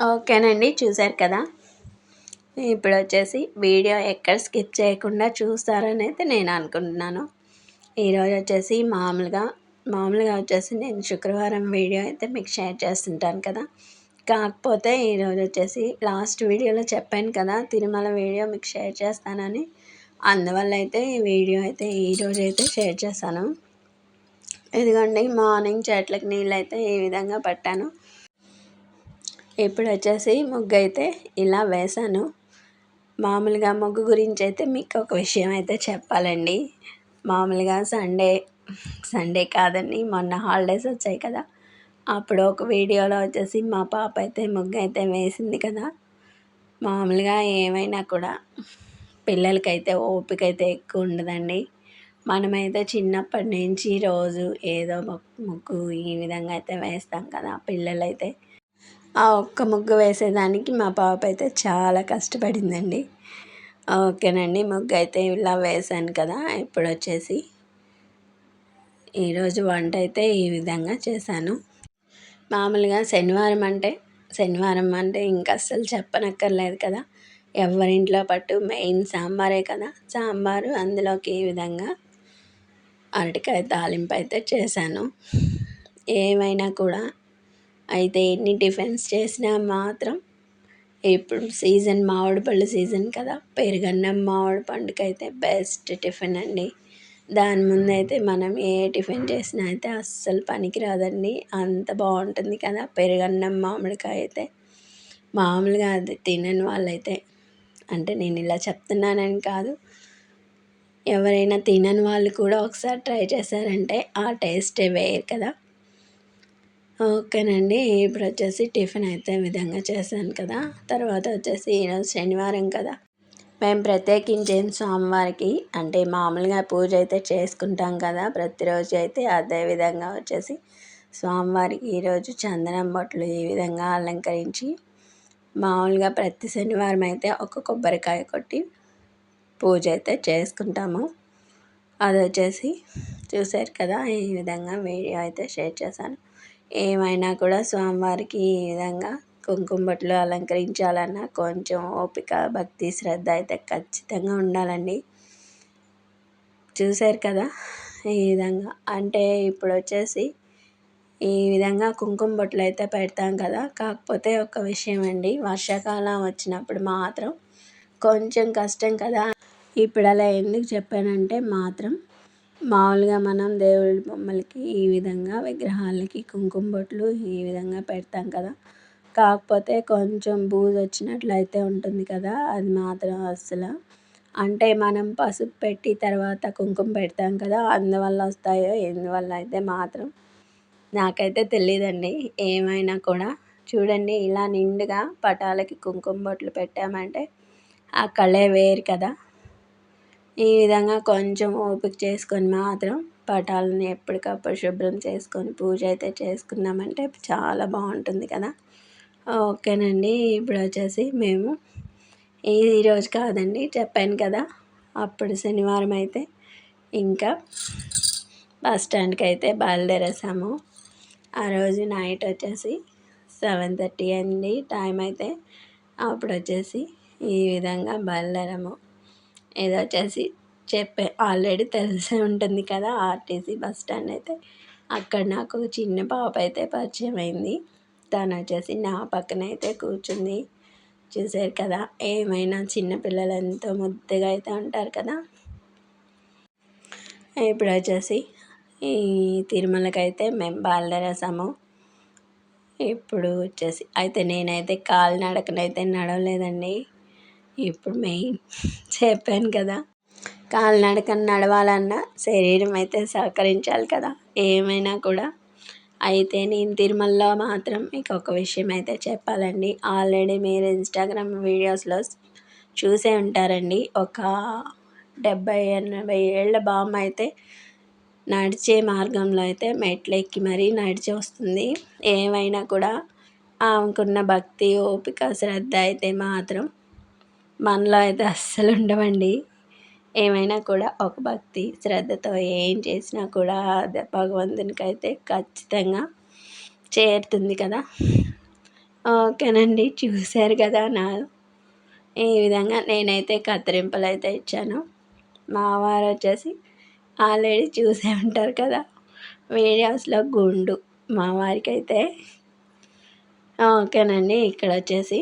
ఓకేనండి, చూశారు కదా. ఇప్పుడు వచ్చేసి వీడియో ఎక్కడ స్కిప్ చేయకుండా చూస్తారని అయితే నేను అనుకుంటున్నాను. ఈరోజు వచ్చేసి మామూలుగా వచ్చేసి నేను శుక్రవారం వీడియో అయితే మీకు షేర్ చేస్తుంటాను కదా. కాకపోతే ఈరోజు వచ్చేసి లాస్ట్ వీడియోలో చెప్పాను కదా తిరుమల వీడియో మీకు షేర్ చేస్తానని. అందువల్ల అయితే ఈ వీడియో అయితే ఈరోజు అయితే షేర్ చేశాను. ఇదిగోండి, మార్నింగ్ చెట్లకు నీళ్ళు అయితే ఈ విధంగా పట్టాను. ఇప్పుడు వచ్చేసి ముగ్గు అయితే ఇలా వేశాను. మామూలుగా ముగ్గు గురించి అయితే మీకు ఒక విషయం అయితే చెప్పాలండి. మామూలుగా సండే కాదండి, మొన్న హాలిడేస్ వచ్చాయి కదా, అప్పుడు ఒక వీడియోలో వచ్చేసి మా పాప అయితే ముగ్గు అయితే వేసింది కదా. మామూలుగా ఏమైనా కూడా పిల్లలకైతే ఓపిక అయితే ఎక్కువ ఉండదండి. మనమైతే చిన్నప్పటి నుంచి రోజు ఏదో ముగ్గు ఈ విధంగా అయితే వేస్తాం కదా. పిల్లలైతే ఆ ఒక్క ముగ్గు వేసేదానికి మా పాప అయితే చాలా కష్టపడిందండి. ఓకేనండి, ముగ్గు అయితే ఇలా వేసాను కదా. ఇప్పుడు వచ్చేసి ఈరోజు వంట అయితే ఈ విధంగా చేశాను. మామూలుగా శనివారం అంటే ఇంకా అస్సలు చెప్పనక్కర్లేదు కదా. ఎవరింట్లో పట్టు మెయిన్ సాంబారే కదా. సాంబారు అందులోకి ఈ విధంగా అరటికాయ తాలింపు అయితే చేశాను. ఏమైనా కూడా అయితే ఎన్ని టిఫిన్స్ చేసినా మాత్రం ఇప్పుడు మామిడి పళ్ళు సీజన్ కదా. పెరుగన్నం మామిడి పండుకైతే బెస్ట్ టిఫిన్ అండి. దాని ముందైతే మనం ఏ టిఫిన్ చేసినా అయితే అస్సలు పనికిరాదండి, అంత బాగుంటుంది కదా పెరుగన్నం మామిడికాయ అయితే. మామూలుగా అది తినని వాళ్ళైతే, అంటే నేను ఇలా చెప్తున్నానని కాదు, ఎవరైనా తినని వాళ్ళు కూడా ఒకసారి ట్రై చేశారంటే ఆ టేస్టే వేరు కదా. ఓకేనండి, ఇప్పుడు వచ్చేసి టిఫిన్ అయితే విధంగా చేశాను కదా. తర్వాత వచ్చేసి ఈరోజు శనివారం కదా, మేము ప్రత్యేకించేం స్వామివారికి అంటే మామూలుగా పూజ అయితే చేసుకుంటాం కదా ప్రతిరోజు అయితే. అదే విధంగా వచ్చేసి స్వామివారికి ఈరోజు చందనం బొట్లు ఈ విధంగా అలంకరించి, మామూలుగా ప్రతి శనివారం అయితే ఒక కొబ్బరికాయ కొట్టి పూజ అయితే చేసుకుంటాము. అది వచ్చేసి చూశారు కదా, ఈ విధంగా వీడియో అయితే షేర్ చేశాను. ఏమైనా కూడా స్వామివారికి ఈ విధంగా కుంకుమ బొట్లు అలంకరించాలన్నా కొంచెం ఓపిక, భక్తి, శ్రద్ధ అయితే ఖచ్చితంగా ఉండాలండి. చూశారు కదా ఈ విధంగా. అంటే ఇప్పుడు వచ్చేసి ఈ విధంగా కుంకుమ బొట్లు అయితే పెడతాం కదా. కాకపోతే ఒక విషయం అండి, వర్షాకాలం వచ్చినప్పుడు మాత్రం కొంచెం కష్టం కదా. ఇప్పుడు అలా ఎందుకు చెప్పానంటే మాత్రం మామూలుగా మనం దేవుడి బొమ్మలకి ఈ విధంగా విగ్రహాలకి కుంకుమ బొట్లు ఈ విధంగా పెడతాం కదా. కాకపోతే కొంచెం బూజు వచ్చినట్లయితే ఉంటుంది కదా. అది మాత్రం అస్సలు అంటే మనం పసుపు పెట్టి తర్వాత కుంకుమ పెడతాం కదా, అందువల్ల వస్తాయో ఎందువల్ల అయితే మాత్రం నాకైతే తెలియదండి. ఏమైనా కూడా చూడండి, ఇలా నిండుగా పటాలకి కుంకుమ బొట్లు పెట్టామంటే ఆ కళే వేరు కదా. ఈ విధంగా కొంచెం ఓపిక చేసుకొని మాత్రం పటాలని ఎప్పటికప్పుడు శుభ్రం చేసుకొని పూజ అయితే చేసుకున్నామంటే చాలా బాగుంటుంది కదా. ఓకేనండి, ఇప్పుడు వచ్చేసి మేము ఈరోజు కాదండి, చెప్పాను కదా అప్పుడు శనివారం అయితే ఇంకా బస్ స్టాండ్కి అయితే బయలుదేరేసాము. ఆ రోజు నైట్ వచ్చేసి 7:30 అయింది టైం అయితే. అప్పుడు వచ్చేసి ఈ విధంగా బయలుదేరాము. ఇది వచ్చేసి ఆల్రెడీ తెలిసే ఉంటుంది కదా, ఆర్టీసీ బస్ స్టాండ్ అయితే. అక్కడ నాకు చిన్న పాప అయితే పరిచయం అయింది. తను వచ్చేసి నా పక్కన అయితే కూర్చుంది. చూసారు కదా, ఏమైనా చిన్నపిల్లలు ఎంతో ముద్దుగా అయితే ఉంటారు కదా. ఇప్పుడు వచ్చేసి ఈ తిరుమలకైతే మేము బయలుదేరేసాము. ఇప్పుడు వచ్చేసి అయితే నేనైతే కాలినడకనైతే నడవలేదండి. ఇప్పుడు మెయిన్ చెప్పాను కదా, కాలినడకన నడవాలన్నా శరీరం అయితే సహకరించాలి కదా ఏమైనా కూడా. అయితే నేను తిరుమలలో మాత్రం మీకు ఒక విషయం అయితే చెప్పాలండి. ఆల్రెడీ మీరు ఇన్స్టాగ్రామ్ వీడియోస్లో చూసే ఉంటారండి. ఒక 70-80 ఏళ్ళ బామ్మ అయితే నడిచే మార్గంలో అయితే మెట్లు ఎక్కి మరీ నడిచి వస్తుంది. ఏమైనా కూడా ఆమెకున్న భక్తి, ఓపిక, శ్రద్ధ అయితే మాత్రం మనలో అయితే అస్సలు ఉండవండి. ఏమైనా కూడా ఒక భక్తి, శ్రద్ధతో ఏం చేసినా కూడా అది భగవంతునికైతే ఖచ్చితంగా చేరుతుంది కదా! ఓకేనండి. చూశారు కదా ఈ విధంగా నేనైతే కత్తిరింపులైతే ఇచ్చాను. మా వారొచ్చేసి ఆల్రెడీ చూసే ఉంటారు కదా వీడియోస్‌లో గుండు మా వారికైతే. ఓకేనండి. ఇక్కడొచ్చేసి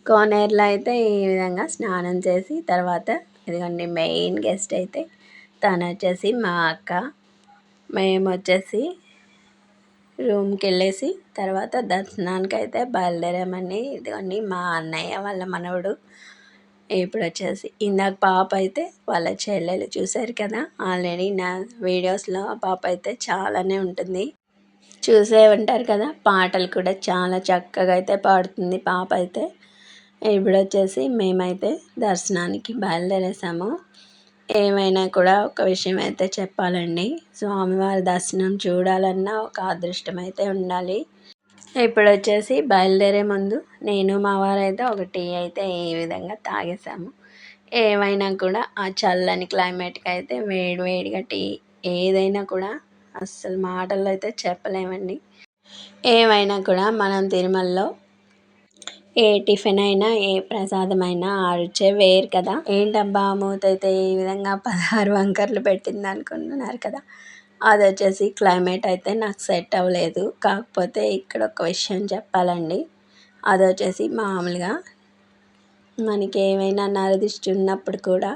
కోనేరులో అయితే ఈ విధంగా స్నానం చేసి తర్వాత ఇదిగోండి మెయిన్ గెస్ట్ అయితే తనొచ్చేసి మా అక్క. మేమొచ్చేసి రూమ్‌కెళ్ళేసి తర్వాత దర్శనానికైతే బయలుదేరామండి. ఇదిగోండి మా అన్నయ్య వాళ్ళ మనవడు. ఇప్పుడొచ్చేసి ఇందాక పాప అయితే వాళ్ళ చెల్లెలు చూశారు కదా! ఆల్రెడీ నా వీడియోస్‌లో ఆ పాప అయితే చాలానే ఉంటుంది. చూసే ఉంటారు కదా! పాటలు కూడా చాలా చక్కగా అయితే పాడుతుంది పాప అయితే. ఇప్పుడొచ్చేసి మేమైతే దర్శనానికి బయలుదేరేసాము. ఏమైనా కూడా ఒక విషయం అయితే చెప్పాలండి. స్వామివారి దర్శనం చూడాలన్నా ఒక అదృష్టం అయితే ఉండాలి. ఇప్పుడొచ్చేసి బయలుదేరే ముందు నేను మా వారైతే ఒక టీ అయితే ఈ విధంగా తాగేసాము. ఏమైనా కూడా ఆ చల్లని క్లైమేట్‌కి అయితే వేడి వేడిగా టీ ఏదైనా కూడా అస్సలు మాటల్లో అయితే చెప్పలేమండి. ఏమైనా కూడా మనం తిరుమలలో ఏ టిఫిన్ అయినా, ఏ ప్రసాదమైనా ఆ రుచే వేరు కదా! ఏంటబ్బా మూతైతే ఈ విధంగా 16 వంకర్లు పెట్టిందనుకుంటున్నారు కదా! అదొచ్చేసి క్లైమేట్ అయితే నాకు సెట్ అవ్వలేదు. కాకపోతే ఇక్కడ ఒక విషయం చెప్పాలండి. అదొచ్చేసి మామూలుగా మనకేమైనా నరదిష్టి ఉన్నప్పుడు కూడా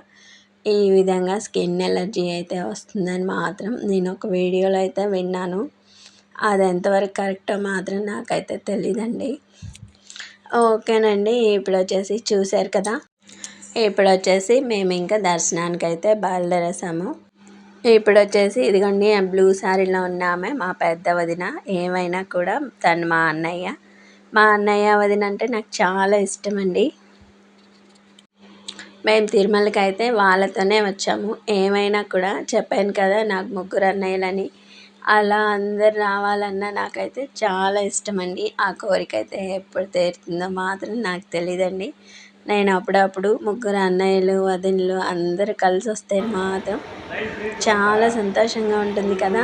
ఈ విధంగా స్కిన్ ఎలర్జీ అయితే వస్తుందని మాత్రం నేను ఒక వీడియోలో అయితే విన్నాను. అది ఎంతవరకు కరెక్టో మాత్రం నాకైతే తెలీదండి. ఓకేనండి. ఇప్పుడొచ్చేసి చూశారు కదా! ఇప్పుడొచ్చేసి మేము ఇంకా దర్శనానికైతే బయలుదేరేసాము. ఇప్పుడొచ్చేసి ఇదిగోండి ఆ బ్లూ శారీలో ఉన్న ఆమె మా పెద్ద వదిన. ఏమైనా కూడా తను మా అన్నయ్య. మా అన్నయ్య, వదిన అంటే నాకు చాలా ఇష్టమండి. మేము తిరుమలకైతే వాళ్ళతోనే వచ్చాము. ఏమైనా కూడా చెప్పాను కదా నాకు ముగ్గురు అన్నయ్యలని. అలా అందరు రావాలన్నా నాకైతే చాలా ఇష్టమండి. ఆ కోరికైతే ఎప్పుడు తీరుతుందో మాత్రం నాకు తెలీదండి. నేను అప్పుడప్పుడు ముగ్గురు అన్నయ్యలు, వదినలు అందరూ కలిసొస్తే మాత్రం చాలా సంతోషంగా ఉంటుంది కదా!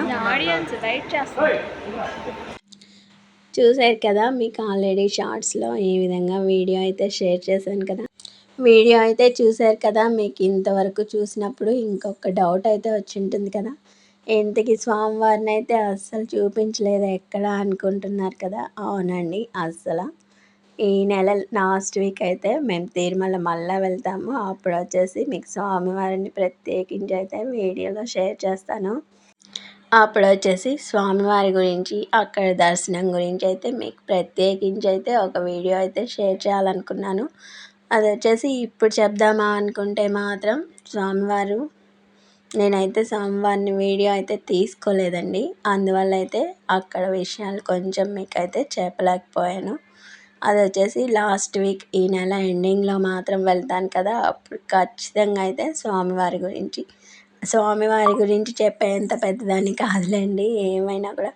చూశారు కదా! మీకు ఆల్రెడీ షార్ట్స్‌లో ఈ విధంగా వీడియో అయితే షేర్ చేశాను కదా! వీడియో అయితే చూశారు కదా! మీకు ఇంతవరకు చూసినప్పుడు ఇంకొక డౌట్ అయితే వచ్చుంటుంది కదా! ఇంతకీ స్వామివారినైతే అస్సలు చూపించలేదు ఎక్కడ అనుకుంటున్నారు కదా! అవునండి. ఈ నెల లాస్ట్ వీక్ అయితే మేము తిరుమల మళ్ళా వెళ్తాము. అప్పుడొచ్చేసి మీకు స్వామివారిని ప్రత్యేకించి అయితే వీడియోలో షేర్ చేస్తాను. అప్పుడొచ్చేసి స్వామివారి గురించి, అక్కడ దర్శనం గురించి అయితే మీకు ప్రత్యేకించి అయితే ఒక వీడియో అయితే షేర్ చేయాలనుకున్నాను. అదొచ్చేసి ఇప్పుడు చెప్దామా అనుకుంటే మాత్రం నేనైతే స్వామివారిని వీడియో అయితే తీసుకోలేదండి. అందువల్ల అయితే అక్కడ విషయాలు కొంచెం మీకైతే చెప్పలేకపోయాను. అదొచ్చేసి లాస్ట్ వీక్ ఈ నెల ఎండింగ్‌లో మాత్రం వెళ్తాను కదా! అప్పుడు ఖచ్చితంగా అయితే స్వామివారి గురించి చెప్పేంత పెద్దదాన్ని కాదులేండి ఏమైనా కూడా.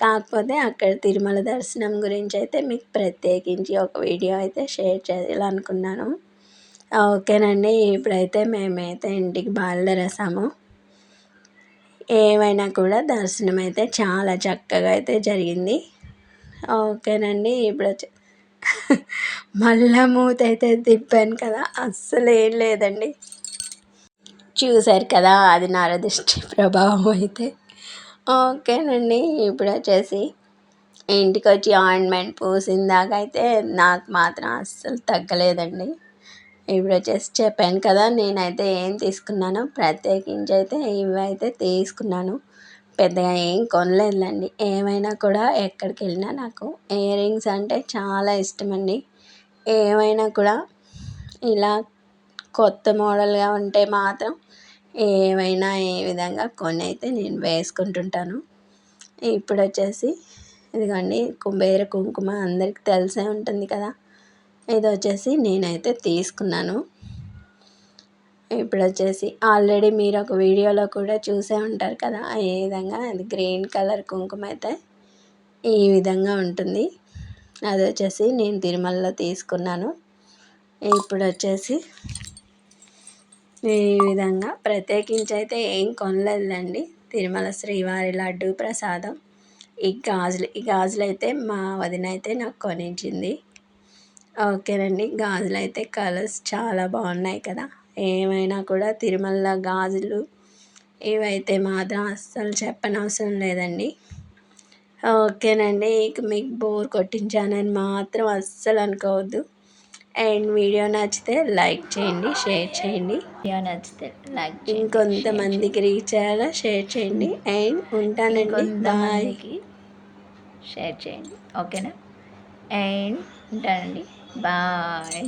కాకపోతే అక్కడ తిరుమల దర్శనం గురించి అయితే మీకు ప్రత్యేకించి ఒక వీడియో అయితే షేర్ చేయాలనుకున్నాను. ఓకేనండి. ఇప్పుడైతే మేమైతే ఇంటికి బయలుదేరేసాము. ఏమైనా కూడా దర్శనం అయితే చాలా చక్కగా అయితే జరిగింది. ఓకేనండి. మళ్ళా మూతైతే తిప్పాను కదా! అస్సలేం లేదండి. చూశారు కదా! అది నరదిష్టి ప్రభావం అయితే. ఓకేనండి. ఇప్పుడొచ్చేసి ఇంటికొచ్చి ఆయింట్మెంట్ పూసిన దాకా అయితే నాకు మాత్రం అస్సలు తగ్గలేదండి. ఇప్పుడొచ్చేసి చెప్పాను కదా! నేనైతే ఏం తీసుకున్నానో ప్రత్యేకించి అయితే ఇవైతే తీసుకున్నాను. పెద్దగా ఏం కొనలేదులేండి. ఏమైనా కూడా ఎక్కడికెళ్ళినా నాకు ఇయర్ రింగ్స్ అంటే చాలా ఇష్టమండి. ఏమైనా కూడా ఇలా కొత్త మోడల్‌గా ఉంటే మాత్రం ఏమైనా ఏ విధంగా కొనైతే నేను వేసుకుంటుంటాను. ఇప్పుడొచ్చేసి ఇదిగోండి కుబేర కుంకుమ అందరికి తెలిసే ఉంటుంది కదా! ఇదొచ్చేసి నేనైతే తీసుకున్నాను. ఇప్పుడొచ్చేసి ఆల్రెడీ మీరు ఒక వీడియోలో కూడా చూసే ఉంటారు కదా! ఏ విధంగా అది గ్రీన్ కలర్ కుంకుమ అయితే ఈ విధంగా ఉంటుంది. అది వచ్చేసి నేను తిరుమలలో తీసుకున్నాను. ఇప్పుడు వచ్చేసి ఈ విధంగా ప్రత్యేకించి అయితే ఏం కొనలేదండి. తిరుమల శ్రీవారి లడ్డు ప్రసాదం, ఈ గాజులు అయితే మా వదిన అయితే నాకు కొనించింది. ఓకేనండి, గాజులు అయితే కలర్స్ చాలా బాగున్నాయి కదా. ఏమైనా కూడా తిరుమల గాజులు ఇవైతే మాత్రం అస్సలు చెప్పనవసరం లేదండి. ఓకేనండి, ఇక మీకు బోర్ కొట్టించానని మాత్రం అస్సలు అనుకోవద్దు. అండ్ వీడియో నచ్చితే లైక్ చేయండి, షేర్ చేయండి. వీడియో నచ్చితే లైక్ చేయండి, ఇంకొంతమందికి రీచ్ అయ్యేలా షేర్ చేయండి. అండ్ ఉంటానండి, బాయ్. షేర్ చేయండి. ఓకేనా? అండ్ ఉంటానండి, బాయ్.